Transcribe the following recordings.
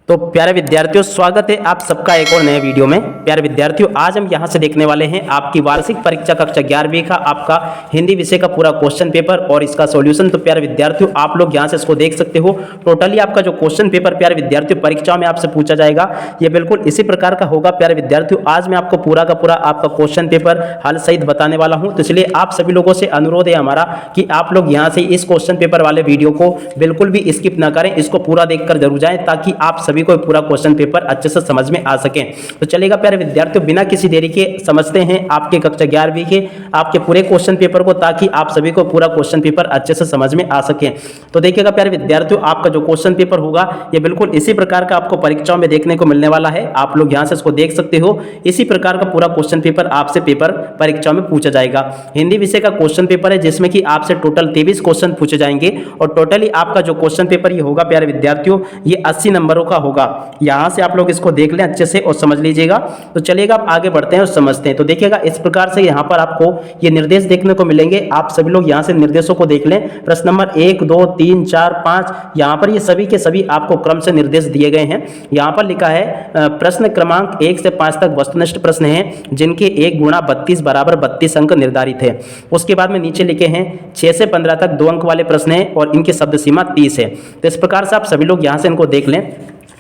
तो प्यारे विद्यार्थियों, स्वागत है आप सबका एक और नए वीडियो में। प्यारे विद्यार्थियों, आज हम यहां से देखने वाले हैं आपकी वार्षिक परीक्षा कक्षा 11वीं का आपका हिंदी विषय का पूरा क्वेश्चन पेपर और इसका सॉल्यूशन। तो प्यारे विद्यार्थियों, आप लोग यहां से इसको देख सकते हो। टोटली आपका जो क्वेश्चन पेपर प्यारे विद्यार्थियों परीक्षाओं में आपसे पूछा जाएगा, ये बिल्कुल इसी प्रकार का होगा। प्यारे विद्यार्थियों, आज मैं आपको पूरा का पूरा आपका क्वेश्चन पेपर हल सहित बताने वाला हूं। तो इसलिए आप सभी लोगों से अनुरोध है हमारा कि आप लोग यहां से इस क्वेश्चन पेपर वाले वीडियो को बिल्कुल भी स्किप ना करें, इसको पूरा देखकर जरूर जाएं ताकि आप सभी को पूरा क्वेश्चन पेपर अच्छे से समझ में आ सके। तो चलेगा प्यारे विद्यार्थियों, बिना किसी देरी के समझते हैं आपके कक्षा 11वीं के आपके पूरे क्वेश्चन पेपर को, ताकि आप सभी को पूरा क्वेश्चन पेपर अच्छे से समझ में आ सके। तो देखिएगा प्यारे विद्यार्थियों, आपका जो क्वेश्चन पेपर होगा ये बिल्कुल इसी प्रकार का आपको परीक्षाओं में देखने को मिलने वाला है। आप लोग यहां से इसको देख सकते हो। इसी प्रकार का पूरा क्वेश्चन पेपर आपसे पेपर परीक्षाओं में पूछा जाएगा। हिंदी विषय का क्वेश्चन पेपर है जिसमें कि आपसे टोटल 23 क्वेश्चन पूछे जाएंगे और टोटली आपका जो क्वेश्चन पेपर ये होगा प्यारे विद्यार्थियों, ये 80 नंबरों का होगा। यहां से आप लोग इसको देख लें अच्छे से और समझ लीजिएगा। तो चलिएगा आप आगे बढ़ते हैं और समझते हैं। तो देखिएगा इस प्रकार से यहां पर आपको ये निर्देश देखने को मिलेंगे। आप सभी लोग यहां से निर्देशों को देख लें। प्रश्न नंबर 1, 2, 3, 4, 5 यहां पर ये सभी के सभी आपको क्रम से निर्देश दिए गए हैं। यहां पर लिखा है प्रश्न क्रमांक 1 से 5 तक वस्तुनिष्ठ प्रश्न हैं जिनके 1 गुणा 32 बराबर 32 अंक निर्धारित है। उसके बाद में नीचे लिखे हैं 6 से 15 तक 2 अंक वाले प्रश्न हैं और इनकी शब्द सीमा 30 है। तो इस प्रकार से आप सभी लोग यहां से इनको देख लें।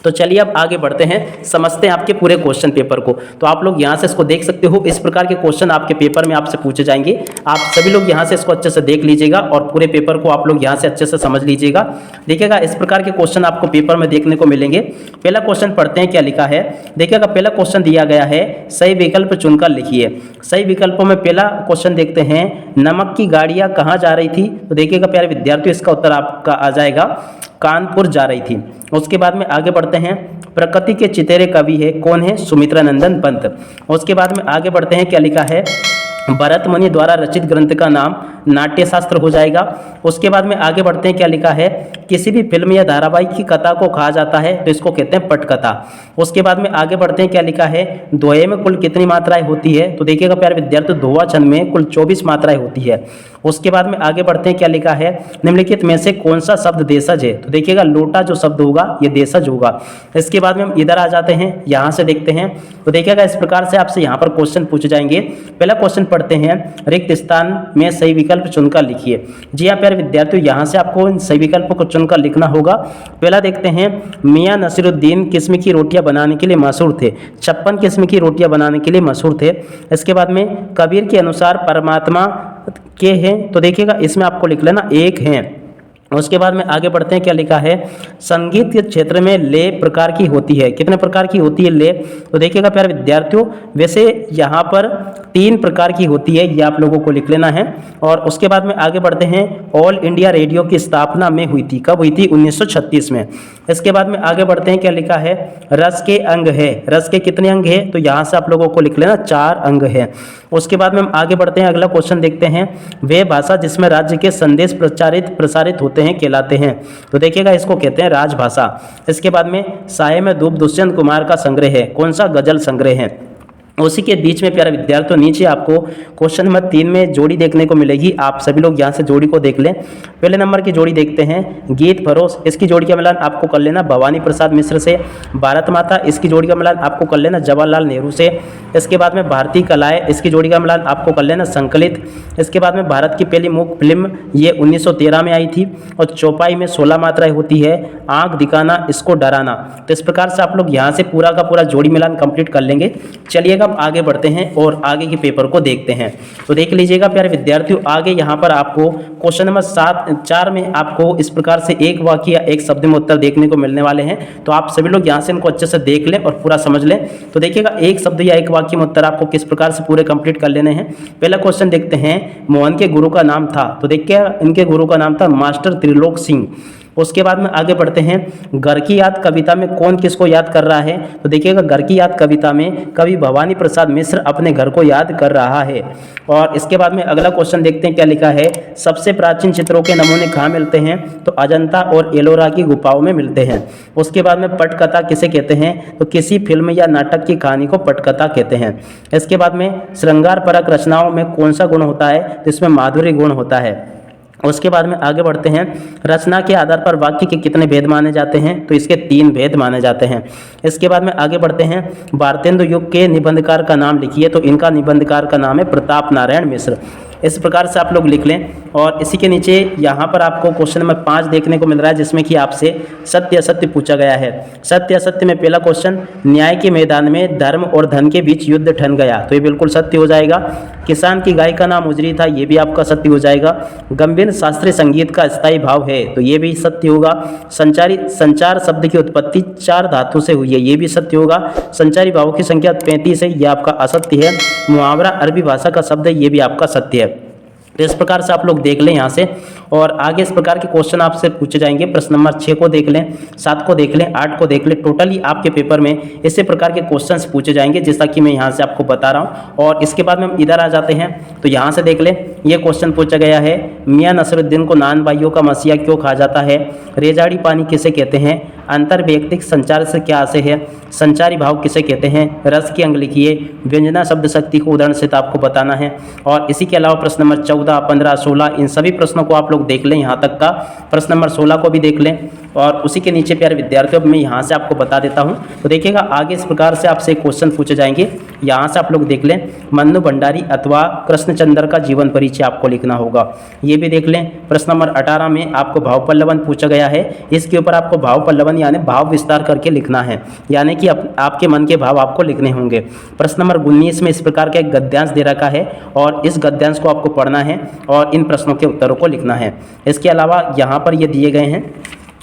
तो चलिए अब आगे बढ़ते हैं, समझते हैं आपके पूरे क्वेश्चन पेपर को। तो आप लोग यहां से इसको देख सकते हो। इस प्रकार के क्वेश्चन आपके पेपर में आपसे पूछे जाएंगे। आप सभी लोग यहां से इसको अच्छे से देख लीजिएगा और पूरे पेपर को आप लोग यहां से अच्छे से समझ लीजिएगा। देखिएगा इस प्रकार के क्वेश्चन आपको पेपर में देखने को मिलेंगे। पहला क्वेश्चन पढ़ते हैं क्या लिखा है। देखिएगा पहला क्वेश्चन दिया गया है, सही विकल्प चुनकर लिखिए। सही विकल्पों में पहला क्वेश्चन देखते हैं, नमक की गाड़ियां कहाँ जा रही थी। तो देखिएगा प्यारे विद्यार्थियों, इसका उत्तर आपका आ जाएगा कानपुर जा रही थी। उसके बाद में आगे बढ़ते हैं, प्रकृति के चितेरे कवि है कौन है, सुमित्रा नंदन पंत। उसके बाद में आगे बढ़ते हैं, क्या लिखा है, भरत मुनि द्वारा रचित ग्रंथ का नाम नाट्यशास्त्र हो जाएगा। उसके बाद में आगे बढ़ते हैं, क्या लिखा है, किसी भी फिल्म या धारावाहिक की कथा को कहा जाता है तो इसको कहते हैं पटकथा। उसके बाद में आगे बढ़ते हैं, क्या लिखा है, दोहे में कुल कितनी मात्राएं होती है। तो देखिएगा प्यारे विद्यार्थी, दोहा छंद में कुल 24 मात्राएं होती है। उसके बाद में आगे बढ़ते हैं, क्या लिखा है, निम्नलिखित में से कौन सा शब्द देशज है। तो देखिएगा लोटा जो शब्द होगा ये देशज होगा। इसके बाद में हम इधर आ जाते हैं, यहाँ से देखते हैं। तो देखिएगा इस प्रकार से आपसे यहाँ पर क्वेश्चन पूछे जाएंगे। पहला क्वेश्चन पढ़ते हैं, रिक्त स्थान में सही विकल्प चुनकर लिखिए। जी हाँ प्यारे विद्यार्थियों, यहाँ से आपको इन सही विकल्पों को चुनकर लिखना होगा। पहला देखते हैं, मियाँ नसीरुद्दीन किस्म की रोटियां बनाने के लिए मशहूर थे। 56 किस्म की रोटियां बनाने के लिए मशहूर थे। इसके बाद में कबीर के अनुसार परमात्मा के हैं। तो देखिएगा इसमें आपको लिख लेना एक हैं। उसके बाद में आगे बढ़ते हैं, क्या लिखा है, संगीत के क्षेत्र में ले प्रकार की होती है। कितने प्रकार की होती है ले। तो देखिएगा प्यारे विद्यार्थियों, वैसे यहाँ पर 3 प्रकार की होती है, ये आप लोगों को लिख लेना है। और उसके बाद में आगे बढ़ते हैं, ऑल इंडिया रेडियो की स्थापना में हुई थी। कब हुई थी, 1936 में। इसके बाद में आगे बढ़ते हैं, क्या लिखा है, रस के अंग है। रस के कितने अंग है, तो यहाँ से आप लोगों को लिख लेना 4 अंग है। उसके बाद में हम आगे बढ़ते हैं, अगला क्वेश्चन देखते हैं, वे भाषा जिसमें राज्य के संदेश प्रसारित होते हैं कहलाते हैं। तो देखिएगा इसको कहते हैं राजभाषा। इसके बाद में साये में धूप दुष्यंत कुमार का संग्रह है। कौन सा, गजल संग्रह है। उसी के बीच में प्यारे विद्यार्थियों नीचे आपको क्वेश्चन नंबर 3 में जोड़ी देखने को मिलेगी। आप सभी लोग यहाँ से जोड़ी को देख लें। पहले नंबर की जोड़ी देखते हैं, गीत फरोश। इसकी जोड़ी का मिलान आपको कर लेना भवानी प्रसाद मिश्र से। भारत माता, इसकी जोड़ी का मिलान आपको कर लेना जवाहरलाल नेहरू से। इसके बाद में भारतीय कलाएँ, इसकी जोड़ी का मिलान आपको कर लेना संकलित। इसके बाद में भारत की पहली मूक फिल्म ये 1913 में आई थी और चौपाई में 16 मात्राएं होती है। आँख दिखाना, इसको डराना। तो इस प्रकार से आप लोग यहाँ से पूरा का पूरा जोड़ी मिलान कंप्लीट कर लेंगे। चलिएगा आगे बढ़ते हैं और आगे के पेपर को देखते हैं। तो देख लीजिएगा प्यारे विद्यार्थियों, आगे यहाँ पर आपको क्वेश्चन नंबर 4 में आपको इस प्रकार से एक वाक्य या एक शब्द में उत्तर देखने को मिलने वाले हैं। तो आप सभी लोग यहाँ से इनको अच्छे से देख लें और पूरा समझ लें। तो देखिएगा एक शब्द या एक वाक्य में उत्तर आपको किस प्रकार से पूरे कंप्लीट कर लेने हैं। पहला क्वेश्चन देखते हैं, मोहन के गुरु का नाम था। तो देखिए इनके गुरु का नाम था मास्टर त्रिलोक सिंह। उसके बाद में आगे बढ़ते हैं, घर की याद कविता में कौन किसको याद कर रहा है। तो देखिएगा घर की याद कविता में कवि भवानी प्रसाद मिश्र अपने घर को याद कर रहा है। और इसके बाद में अगला क्वेश्चन देखते हैं, क्या लिखा है, सबसे प्राचीन चित्रों के नमूने कहाँ मिलते हैं। तो अजंता और एलोरा की गुफाओं में मिलते हैं। उसके बाद में पटकथा किसे कहते हैं। तो किसी फिल्म या नाटक की कहानी को पटकथा कहते हैं। इसके बाद में श्रृंगार परक रचनाओं में कौन सा गुण होता है। तो इसमें माधुर्य गुण होता है। उसके बाद में आगे बढ़ते हैं। रचना के आधार पर वाक्य के कितने भेद माने जाते हैं? तो इसके 3 भेद माने जाते हैं। इसके बाद में आगे बढ़ते हैं। भारतेंदु युग के निबंधकार का नाम लिखिए। तो इनका निबंधकार का नाम है प्रताप नारायण मिश्र। इस प्रकार से आप लोग लिख लें। और इसी के नीचे यहाँ पर आपको क्वेश्चन नंबर 5 देखने को मिल रहा है, जिसमें कि आपसे सत्य असत्य पूछा गया है। सत्य असत्य में पहला क्वेश्चन, न्याय के मैदान में धर्म और धन के बीच युद्ध ठन गया। तो ये बिल्कुल सत्य हो जाएगा। किसान की गाय का नाम उजरी था, ये भी आपका सत्य हो जाएगा। गंभीर शास्त्रीय संगीत का स्थायी भाव है, तो ये भी सत्य होगा। संचार शब्द की उत्पत्ति 4 धातु से हुई है, ये भी सत्य होगा। संचारी भावों की संख्या 35 है, ये आपका असत्य है। मुहावरा अरबी भाषा का शब्द है, ये भी आपका सत्य है। तो इस प्रकार से आप लोग देख लें यहाँ से। और आगे इस प्रकार के क्वेश्चन आपसे पूछे जाएंगे। प्रश्न नंबर 6 को देख लें, 7 को देख लें, 8 को देख लें। टोटली आपके पेपर में इसी प्रकार के क्वेश्चंस पूछे जाएंगे, जैसा कि मैं यहाँ से आपको बता रहा हूँ। और इसके बाद में हम इधर आ जाते हैं। तो यहाँ से देख लें, ये क्वेश्चन पूछा गया है, मियाँ नसरुद्दीन को नान भाइयों का मसीहा क्यों कहा जाता है? रेजाड़ी पानी किसे कहते हैं? अंतर व्यक्तिक संचार से क्या आशय है? संचारी भाव किसे कहते हैं? रस की अंग लिखिए। व्यंजना शब्द शक्ति को उदाहरण से तो आपको बताना है। और इसी के अलावा प्रश्न नंबर 14, 15, 16 इन सभी प्रश्नों को आप लोग देख लें। यहाँ तक का प्रश्न नंबर 16 को भी देख लें। और उसी के नीचे प्यारे विद्यार्थियों, मैं यहाँ से आपको बता देता हूँ। तो देखिएगा, आगे इस प्रकार से आपसे क्वेश्चन पूछे जाएंगे। यहाँ से आप लोग देख लें, मन्नू भंडारी अथवा कृष्णचंद्र का जीवन परिचय आपको लिखना होगा, ये भी देख लें। प्रश्न नंबर 18 में आपको भाव पल्लवन पूछा गया है। इसके ऊपर आपको भाव पल्लवन यानी भाव विस्तार करके लिखना है, यानी कि आपके मन के भाव आपको लिखने होंगे। प्रश्न नंबर 19 में इस प्रकार का एक गद्यांश दे रखा है और इस गद्यांश को आपको पढ़ना है और इन प्रश्नों के उत्तरों को लिखना है। इसके अलावा यहाँ पर ये दिए गए हैं।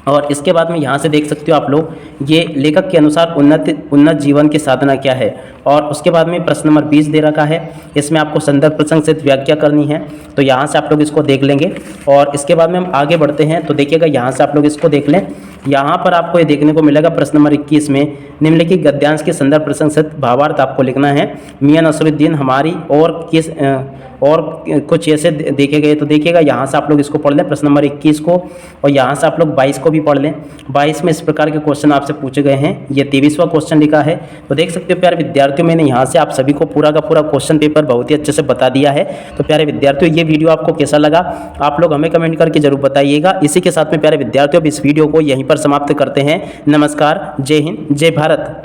और इसके बाद में यहाँ से देख सकते हो आप लोग, ये लेखक के अनुसार उन्नत जीवन की साधना क्या है। और उसके बाद में प्रश्न नंबर 20 दे रखा है, इसमें आपको संदर्भ प्रसंग से व्याख्या करनी है। तो यहाँ से आप लोग इसको देख लेंगे। और इसके बाद में हम आगे बढ़ते हैं। तो देखिएगा, यहाँ से आप लोग इसको देख लें। यहाँ पर आपको ये देखने को मिलेगा प्रश्न नंबर 21 में निम्नलिखित गद्यांश के संदर्भ प्रसंग से भावार्थ आपको लिखना है। मियाँ नसरुद्दीन हमारी और कुछ ऐसे देखे गए। तो देखिएगा, यहाँ से आप लोग इसको पढ़ लें, प्रश्न नंबर 21 को। और यहाँ से आप लोग 22 को भी पढ़ लें। 22 में इस प्रकार के क्वेश्चन आपसे पूछे गए हैं। ये 23वां क्वेश्चन लिखा है। तो देख सकते हो प्यारे विद्यार्थियों, मैंने यहाँ से आप सभी को पूरा का पूरा क्वेश्चन पेपर बहुत ही अच्छे से बता दिया है। तो प्यारे विद्यार्थियों, ये वीडियो आपको कैसा लगा आप लोग हमें कमेंट करके जरूर बताइएगा। इसी के साथ में प्यारे विद्यार्थियों, इस वीडियो को यहीं पर समाप्त करते हैं। नमस्कार, जय हिंद, जय भारत।